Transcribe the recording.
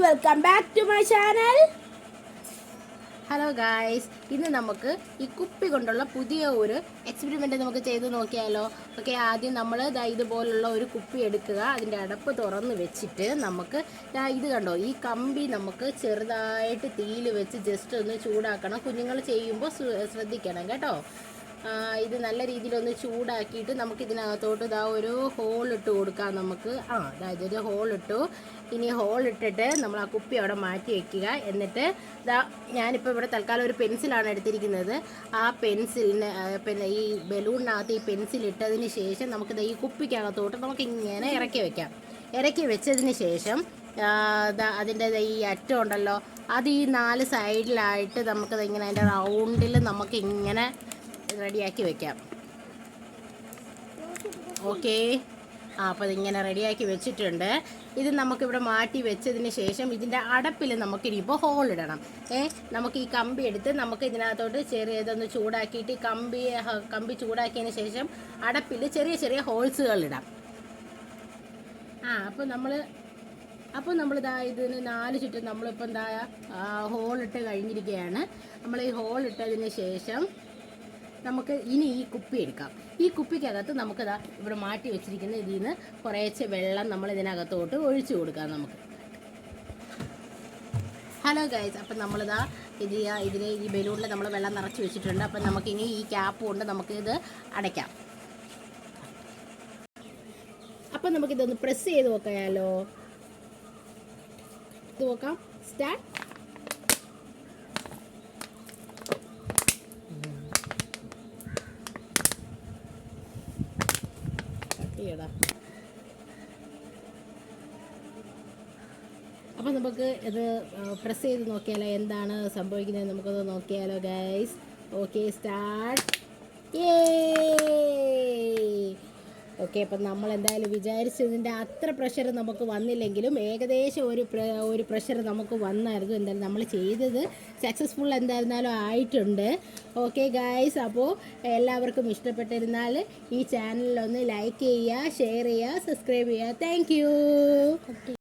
Welcome back to my channel. Hello guys, ഇന്ന് നമുക്ക് ഈ കുപ്പി കൊണ്ടുള്ള പുതിയ ഒരു എക്സ്പെരിമെൻ്റ് നമുക്ക് ചെയ്ത് നോക്കിയാലോ. ഓക്കെ, ആദ്യം നമ്മൾ ഇതുപോലുള്ള ഒരു കുപ്പി എടുക്കുക. അതിൻ്റെ അടപ്പ് തുറന്ന് വെച്ചിട്ട് നമുക്ക് ഇത് കണ്ടോ, ഈ കമ്പി നമുക്ക് ചെറുതായിട്ട് തീയിൽ വെച്ച് ജസ്റ്റ് ഒന്ന് ചൂടാക്കണം. കുഞ്ഞുങ്ങൾ ചെയ്യുമ്പോൾ ശ്രദ്ധിക്കണം കേട്ടോ. ഇത് നല്ല രീതിയിലൊന്ന് ചൂടാക്കിയിട്ട് നമുക്ക് ഇതിനകത്തോട്ട് ഒരു ഹോൾ ഇട്ട് കൊടുക്കാം. നമുക്ക് ഇതൊരു ഹോൾ ഇട്ടു. ഇനി ഹോൾ ഇട്ടിട്ട് നമ്മൾ ആ കുപ്പി അവിടെ മാറ്റി വയ്ക്കുക. എന്നിട്ട് ഞാനിപ്പോൾ ഇവിടെ തൽക്കാലം ഒരു പെൻസിലാണ് എടുത്തിരിക്കുന്നത്. ആ പെൻസിലിന് പിന്നെ ഈ ബലൂണിനകത്ത് ഈ പെൻസിൽ ഇട്ടതിന് ശേഷം നമുക്കിത് ഈ കുപ്പിക്കകത്തോട്ട് നമുക്ക് ഇങ്ങനെ ഇറക്കി വയ്ക്കാം. ഇറക്കി വെച്ചതിന് ശേഷം അതിൻ്റെ ഈ അറ്റം ഉണ്ടല്ലോ, അത് ഈ 4 സൈഡിലായിട്ട് നമുക്കത് ഇങ്ങനെ അതിൻ്റെ റൗണ്ടിൽ നമുക്കിങ്ങനെ റെഡിയാക്കി വെക്കാം. ഓക്കെ, അപ്പോൾ ഇതിങ്ങനെ റെഡിയാക്കി വെച്ചിട്ടുണ്ട്. ഇത് നമുക്കിവിടെ മാറ്റി വെച്ചതിന് ശേഷം ഇതിൻ്റെ അടപ്പിൽ നമുക്കിനിയിപ്പോൾ ഹോൾ ഇടണം. നമുക്ക് ഈ കമ്പി എടുത്ത് നമുക്ക് ഇതിനകത്തോട്ട് ചെറിയതൊന്ന് ചൂടാക്കിയിട്ട് ഈ കമ്പി ചൂടാക്കിയതിന് ശേഷം അടപ്പിൽ ചെറിയ ചെറിയ ഹോൾസുകൾ ഇടാം. അപ്പോൾ നമ്മൾ ഇതിന് 4 ചുറ്റും നമ്മളിപ്പം ഹോളിട്ട് കഴിഞ്ഞിരിക്കുകയാണ്. നമ്മൾ ഈ ഹോൾ ഇട്ടതിന് ശേഷം നമുക്ക് ഇനി ഈ കുപ്പി എടുക്കാം. ഈ കുപ്പിക്കകത്ത് നമുക്ക് ഇവിടെ മാറ്റി വെച്ചിരിക്കുന്ന ഇതിൽ നിന്ന് കുറേശ്ശെ വെള്ളം നമ്മൾ ഇതിനകത്തോട്ട് ഒഴിച്ചു കൊടുക്കാം നമുക്ക്. ഹലോ ഗൈസ്, അപ്പം ഇതിൽ ഈ ബലൂണിൽ നമ്മൾ വെള്ളം നിറച്ച് വെച്ചിട്ടുണ്ട്. അപ്പം നമുക്കിനി ഈ ക്യാപ്പ് കൊണ്ട് നമുക്കിത് അടയ്ക്കാം. അപ്പം നമുക്കിതൊന്ന് പ്രസ് ചെയ്ത് നോക്കാമല്ലോ. ഇത് നോക്കാം. സ്റ്റാർട്ട്. അപ്പം നമുക്ക് ഇത് പ്രസ് ചെയ്ത് നോക്കിയാലോ എന്താണ് സംഭവിക്കുന്നത് നമുക്കത് നോക്കിയാലോ ഗൈസ്. Okay, start. ഓക്കെ, അപ്പം നമ്മൾ എന്തായാലും വിചാരിച്ചതിൻ്റെ അത്ര പ്രഷർ നമുക്ക് വന്നില്ലെങ്കിലും ഏകദേശം ഒരു പ്രഷർ നമുക്ക് വന്നായിരുന്നു. എന്തായാലും നമ്മൾ ചെയ്തത് സക്സസ്ഫുൾ എന്തായിരുന്നാലും ആയിട്ടുണ്ട്. ഓക്കെ ഗൈസ്, അപ്പോൾ എല്ലാവർക്കും ഇഷ്ടപ്പെട്ടിരുന്നാൽ ഈ ചാനലിലൊന്ന് ലൈക്ക് ചെയ്യുക, ഷെയർ ചെയ്യുക, സബ്സ്ക്രൈബ് ചെയ്യുക. Thank you.